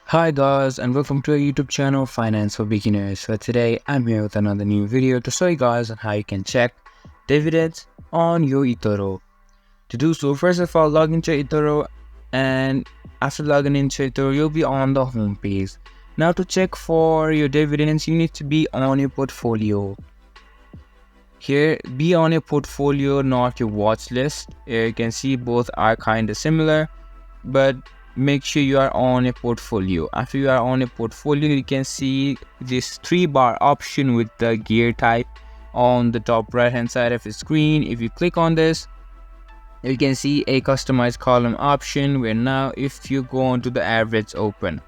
Hi guys, and welcome to our YouTube channel Finance for Beginners. So today I'm here with another new video to show you guys on how you can check dividends on your Etoro. To do so, first of all, log into Etoro, and after logging into Etoro, you'll be on the home page. Now to check for your dividends, you need to be on your portfolio. Here, be on your portfolio, not your watch list. Here you can see both are kind of similar, but make sure you are on a portfolio. After you are on a portfolio, you can see this 3-bar option with the gear type on the top right hand side of the screen. If you click on this, you can see a customized column option, where now if you go on to the average open,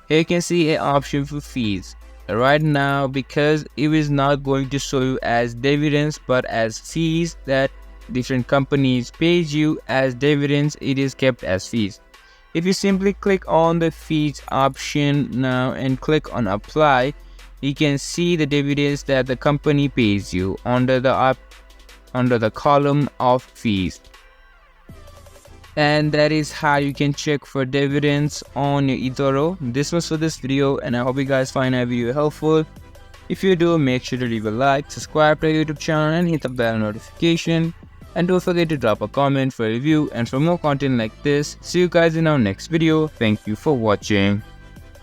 here you can see an option for fees. Right now, because it is not going to show you as dividends but as fees that different companies pays you as dividends, it is kept as fees. If you simply click on the fees option now and click on apply, you can see the dividends that the company pays you under the column of fees. And that is how you can check for dividends on your Etoro. This was for this video, and I hope you guys find our video helpful. If you do, make sure to leave a like, subscribe to our YouTube channel, and hit the bell notification. And don't forget to drop a comment for a review and for more content like this. See you guys in our next video. Thank you for watching.